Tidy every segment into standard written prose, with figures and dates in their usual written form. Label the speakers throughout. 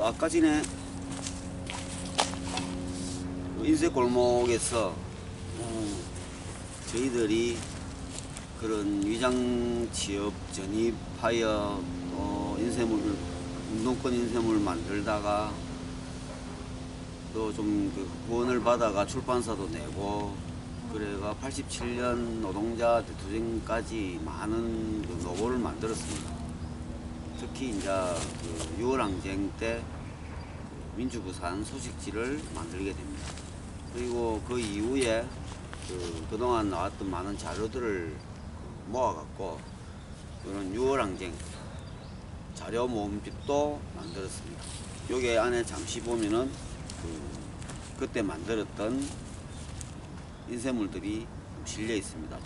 Speaker 1: 아까 전에 인쇄골목에서 저희들이 그런 위장 취업 전입하여 인쇄물, 운동권 인쇄물 만들다가 또 좀 그 후원을 받아가 출판사도 내고, 그래가 87년 노동자 대투쟁까지 많은 그 노고를 만들었습니다. 특히 이제 그 6월 항쟁 때 민주부산 소식지를 만들게 됩니다. 그리고 그 이후에 그동안 나왔던 많은 자료들을 모아갖고 그런 6월 항쟁 자료 모음집도 만들었습니다. 여기 안에 잠시 보면은 그때 만들었던 인쇄물들이 실려 있습니다.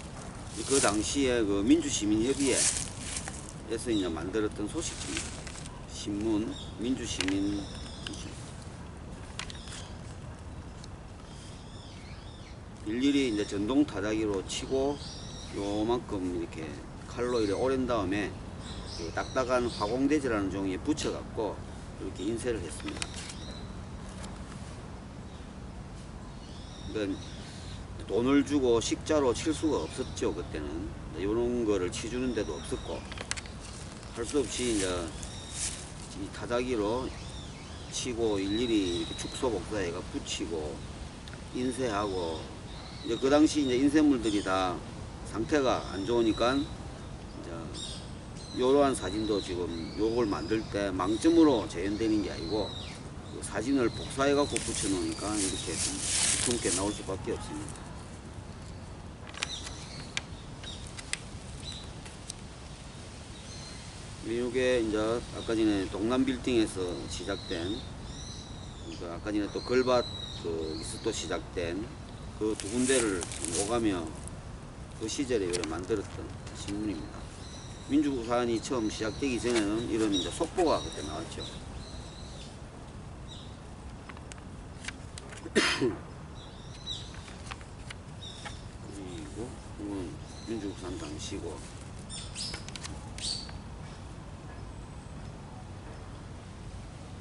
Speaker 1: 그 당시에 그 민주시민협의회에서 이제 만들었던 소식지, 신문, 민주시민. 일일이 이제 전동 타자기로 치고 요만큼 이렇게 칼로 이렇게 오랜 다음에 그 딱딱한 화공대지라는 종이에 붙여갖고 이렇게 인쇄를 했습니다. 그러니까 돈을 주고 식자로 칠 수가 없었죠. 그때는 이런 거를 치주는 데도 없었고, 할 수 없이 이제 이 타자기로 치고 일일이 이렇게 축소 복사해가 붙이고 인쇄하고, 이제 그 당시 이제 인쇄물들이 다 상태가 안 좋으니까 이제 이러한 사진도 지금 요걸 만들 때 망점으로 재현되는 게 아니고 그 사진을 복사해 갖고 붙여 놓으니까 이렇게 좀 두껍게 나올 수밖에 없습니다. 이게 이제 아까 전에 동남 빌딩에서 시작된, 그러니까 아까 전에 또 걸밭 에서 또 시작된 그 두 군데를 오가며 그 시절에 만들었던 신문입니다. 민주부산이 처음 시작되기 전에는 이런 이제 속보가 그때 나왔죠. 그리고 이건 민주부산 당시고,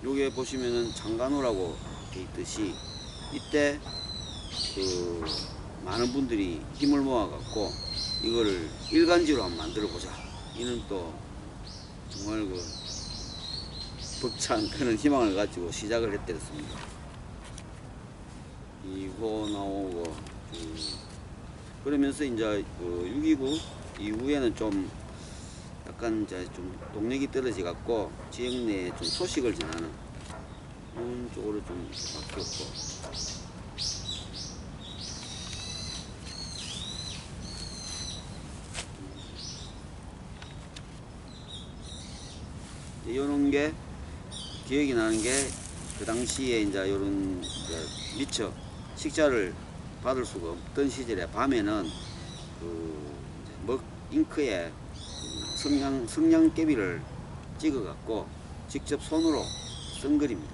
Speaker 1: 요게 보시면은 장간호라고 돼 있듯이 이때 그 많은 분들이 힘을 모아 갖고 이거를 일간지로 한번 만들어 보자, 이는 또 정말 그 벅찬 그런 희망을 가지고 시작을 했댔습니다. 2호 나오고 그러면서 이제 그 6.29 이후에는 좀 약간 이제 좀 동력이 떨어져 갖고 지역 내에 좀 소식을 전하는 그런 쪽으로 좀 바뀌었고, 이런 게 기억이 나는 게 그 당시에 이제 이런 미처 식자를 받을 수가 없던 시절에 밤에는 그 먹 잉크에 성냥개비를 찍어 갖고 직접 손으로 쓴 글입니다.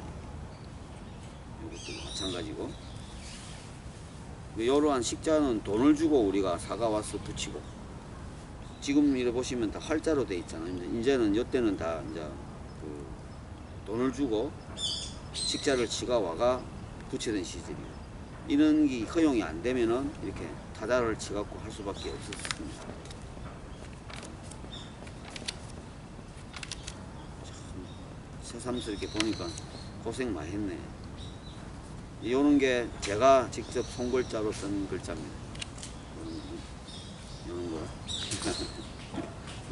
Speaker 1: 이것도 마찬가지고, 이러한 식자는 돈을 주고 우리가 사가 와서 붙이고, 지금 이래 보시면 다 활자로 돼 있잖아요. 이제는 이때는 다 이제 그 돈을 주고 식자를 치가 와가 붙이던 시절이에요. 이런 게 허용이 안 되면은 이렇게 타자를 치 갖고 할 수밖에 없었습니다. 새삼스럽게 보니까 고생 많이 했네. 이런 게 제가 직접 손글자로 쓴 글자입니다. 이런 거.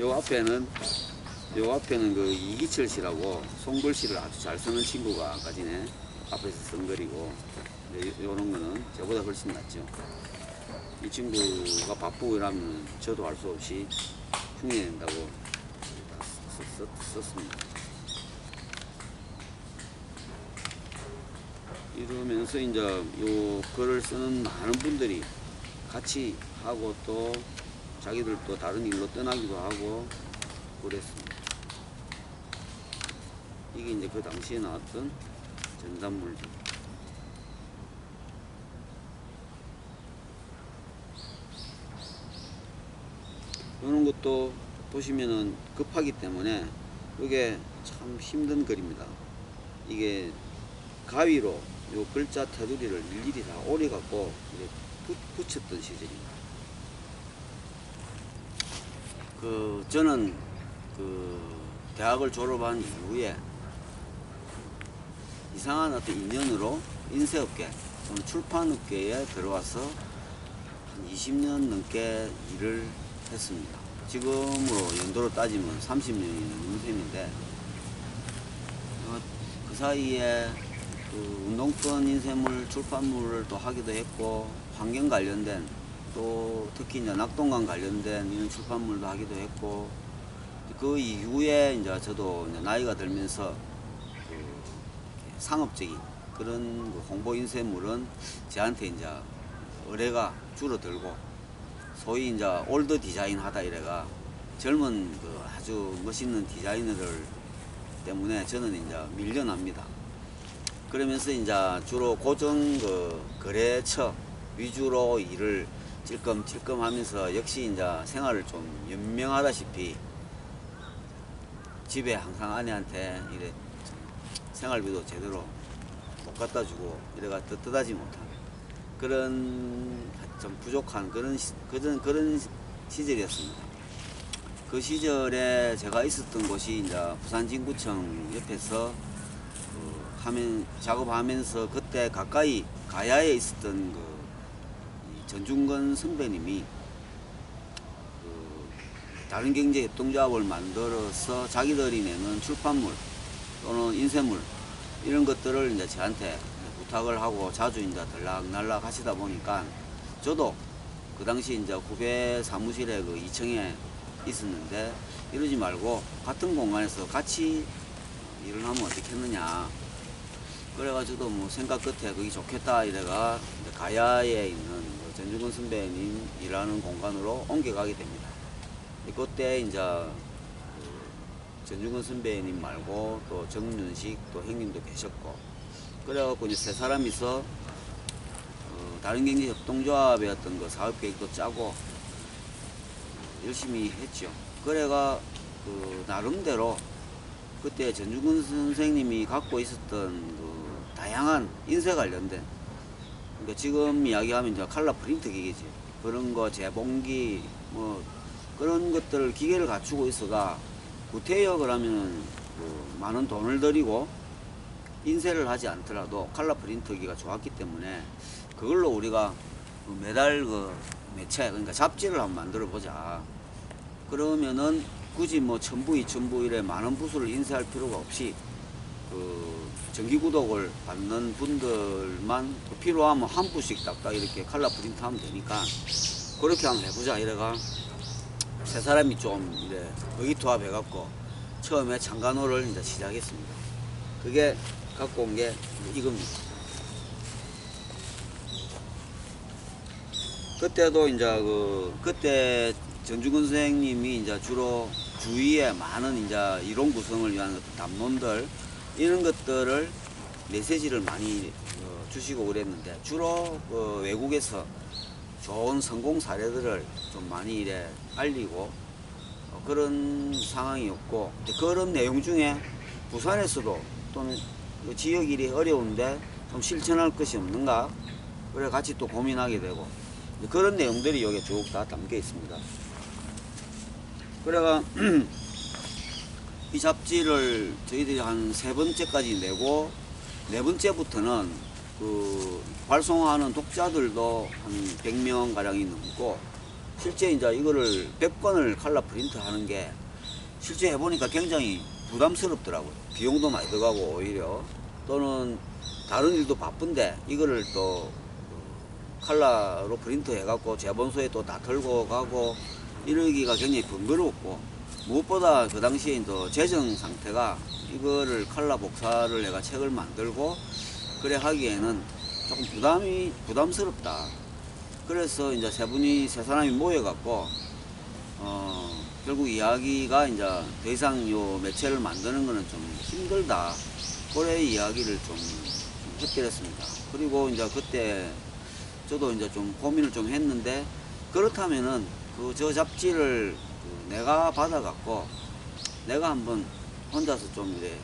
Speaker 1: 요 앞에는 그 이기철 씨라고 손글씨를 아주 잘 쓰는 친구가 아까 전에 앞에서 쓴 글이고, 요런 거는 저보다 훨씬 낫죠. 이 친구가 바쁘고 이러면 저도 할 수 없이 흉내낸다고 썼습니다. 이러면서 이제 요 글을 쓰는 많은 분들이 같이 하고 또 자기들 또 다른 일로 떠나기도 하고 그랬습니다. 이게 이제 그 당시에 나왔던 전단물들. 이런 것도 보시면은 급하기 때문에 이게 참 힘든 글입니다. 이게 가위로 요 글자 테두리를 일일이 다 오려 갖고 붙였던 시절입니다. 저는 대학을 졸업한 이후에 이상한 어떤 인연으로 인쇄업계 또는 출판업계에 들어와서 한 20년 넘게 일을 했습니다. 지금으로 연도로 따지면 30년이 넘는 셈인데, 그 사이에 운동권 인쇄물 출판물을 또 하기도 했고, 환경 관련된 또 특히 이제 낙동강 관련된 이런 출판물도 하기도 했고, 그 이후에 이제 저도 이제 나이가 들면서 상업적인 그런 홍보 인쇄물은 저한테 이제 의뢰가 줄어들고, 소위 이제 올드 디자인 하다 이래가 젊은 아주 멋있는 디자이너들 때문에 저는 이제 밀려납니다. 그러면서 이제 주로 고정 거래처 위주로 일을 찔끔찔끔 하면서, 역시 이제 생활을 좀 연명하다시피 집에 항상 아내한테 이래 생활비도 제대로 못 갖다 주고 이래가 떳떳하지 못한 그런 좀 부족한 그런 시절이었습니다. 그 시절에 제가 있었던 곳이 이제 부산진구청 옆에서 작업하면서 그때 가까이 가야에 있었던 전중근 선배님이 다른경제협동조합을 만들어서 자기들이 내는 출판물 또는 인쇄물 이런 것들을 이제 저한테 부탁을 하고 자주 이제 들락날락 하시다 보니까, 저도 그 당시 이제 후배 사무실에 2층에 있었는데, 이러지 말고 같은 공간에서 같이 일을 하면 어떻겠느냐. 그래가지고 뭐 생각 끝에 거기 좋겠다 이래가 가야에 있는 전중근 선배님 일하는 공간으로 옮겨가게 됩니다. 그때 이제 전중근 선배님 말고 또 정윤식 또 형님도 계셨고, 그래갖고 이제 세 사람이서 다른경제협동조합의 어떤 사업계획도 짜고 열심히 했죠. 그래가 나름대로 그때 전중근 선생님이 갖고 있었던 다양한 인쇄 관련된, 그러니까 지금 이야기하면 이제 칼라 프린트 기계지, 그런 거 재봉기 뭐 그런 것들 기계를 갖추고 있어가 구태여 하면은 많은 돈을 들이고 인쇄를 하지 않더라도 칼라 프린터기가 좋았기 때문에, 그걸로 우리가 매달 매체, 그러니까 잡지를 한번 만들어 보자. 그러면은 굳이 뭐 1000부, 2000부 이래 많은 부수를 인쇄할 필요가 없이 정기 구독을 받는 분들만 필요하면 한 부씩 딱딱 이렇게 칼라 프린트 하면 되니까 그렇게 한번 해보자 이래가 세 사람이 좀 이래 의기투합 해갖고 처음에 창간호를 이제 시작했습니다. 그게 갖고 온 게 이겁니다. 그때도 이제 그때 전중근 선생님이 이제 주로 주위에 많은 이제 이론 구성을 위한 담론들 이런 것들을 메시지를 많이 주시고 그랬는데, 주로 외국에서 좋은 성공 사례들을 좀 많이 이래 알리고 그런 상황이었고, 그런 내용 중에 부산에서도 또는 지역 일이 어려운데 좀 실천할 것이 없는가, 그래 같이 또 고민하게 되고, 그런 내용들이 여기 쭉 다 담겨 있습니다. 그래가 이 잡지를 저희들이 한 3번째까지 내고, 4번째부터는 발송하는 독자들도 한 100명 가량이 넘고, 실제 이제 이거를 100권을 칼라 프린트 하는 게 실제 해보니까 굉장히 부담스럽더라고요. 비용도 많이 들어가고, 오히려 또는 다른 일도 바쁜데 이거를 또 칼라로 프린트 해갖고 재본소에 또 다 들고 가고 이러기가 굉장히 번거롭고, 무엇보다 그 당시에 또 재정 상태가 이거를 칼라 복사를 내가 책을 만들고 그래 하기에는 조금 부담스럽다. 그래서 이제 세 사람이 모여갖고 결국 이야기가 이제 더 이상 요 매체를 만드는 거는 좀 힘들다. 그래 이야기를 좀 해드렸습니다. 그리고 이제 그때 저도 이제 좀 고민을 좀 했는데, 그렇다면은 저 잡지를 내가 받아갖고 내가 한번 혼자서 좀 이래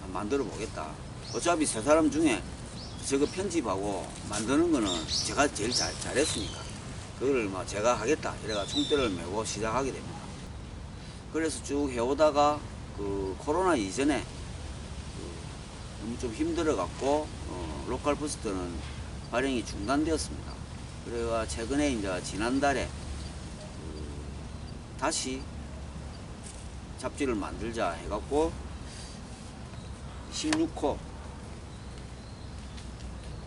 Speaker 1: 한번 만들어 보겠다. 어차피 세 사람 중에 저거 편집하고 만드는 거는 제가 제일 잘했으니까 그걸 막 제가 하겠다 이래가 총대를 메고 시작하게 됩니다. 그래서 쭉 해오다가 그 코로나 이전에 너무 좀 힘들어 갖고 로컬 부스트는 발행이 중단되었습니다. 그래가 최근에 이제 지난달에 다시 잡지를 만들자 해갖고 16호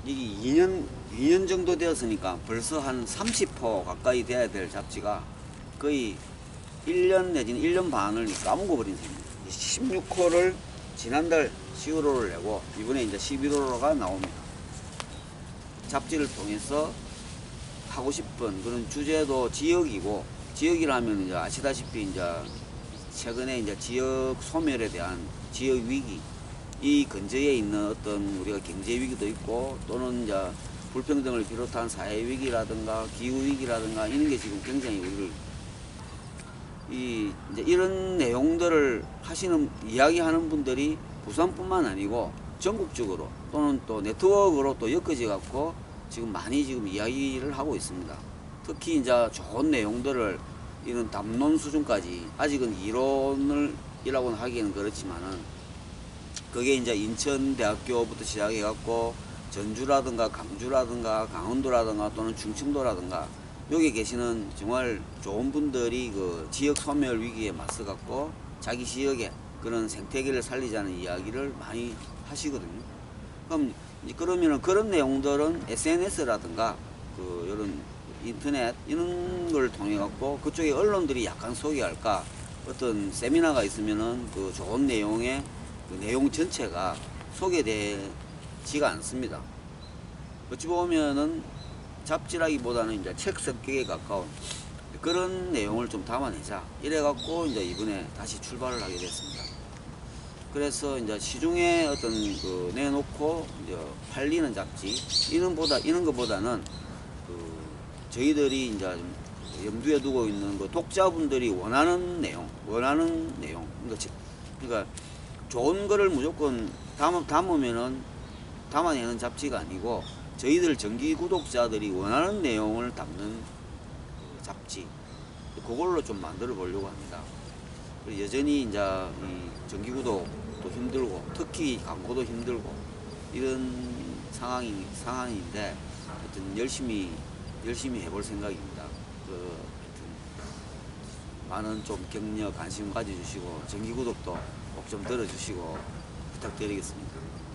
Speaker 1: 이게 2년 정도 되었으니까 벌써 한 30호 가까이 돼야 될 잡지가 거의 1년 내지는 1년 반을 까먹어버린 셈입니다. 16호를 지난달 10월호를 내고 이번에 이제 11월호가 나옵니다. 잡지를 통해서 하고 싶은 그런 주제도 지역이고, 지역이라면 이제 아시다시피 이제 최근에 이제 지역 소멸에 대한 지역 위기, 이 근처에 있는 어떤 우리가 경제 위기도 있고 또는 이제 불평등을 비롯한 사회 위기라든가 기후 위기라든가 이런 게 지금 굉장히 우리를 이제 이런 내용들을 이야기하는 분들이 부산뿐만 아니고 전국적으로 또는 또 네트워크로 또 엮어져 갖고 지금 많이 지금 이야기를 하고 있습니다. 특히 이제 좋은 내용들을 이런 담론 수준까지 아직은 이론이라고는 하기에는 그렇지만은 그게 이제 인천대학교부터 시작해 갖고 전주라든가 강주라든가 강원도라든가 또는 충청도라든가 여기 계시는 정말 좋은 분들이 그 지역 소멸 위기에 맞서 갖고 자기 지역의 그런 생태계를 살리자는 이야기를 많이 하시거든요. 그러면은 그런 내용들은 SNS라든가 그 이런 인터넷 이런 걸 통해 갖고 그쪽에 언론들이 약간 소개할까 어떤 세미나가 있으면은 그 좋은 내용의 그 내용 전체가 소개되지가 않습니다. 어찌 보면은 잡지라기보다는 이제 책 성격에 가까운 그런 내용을 좀 담아내자 이래갖고 이제 이번에 다시 출발을 하게 됐습니다. 그래서 이제 시중에 어떤 그 내놓고 이제 팔리는 잡지 이런 것보다는 그 저희들이 이제 염두에 두고 있는 그 독자분들이 원하는 내용 그러니까 좋은 거를 무조건 담으면은 담아내는 잡지가 아니고 저희들 정기 구독자들이 원하는 내용을 담는 잡지 그걸로 좀 만들어 보려고 합니다. 여전히 이제 이 정기 구독도 힘들고 특히 광고도 힘들고 이런 상황인데 하여튼 열심히 해볼 생각입니다. 하여튼 많은 좀 격려 관심 가져주시고 정기 구독도 꼭 좀 들어주시고 부탁드리겠습니다.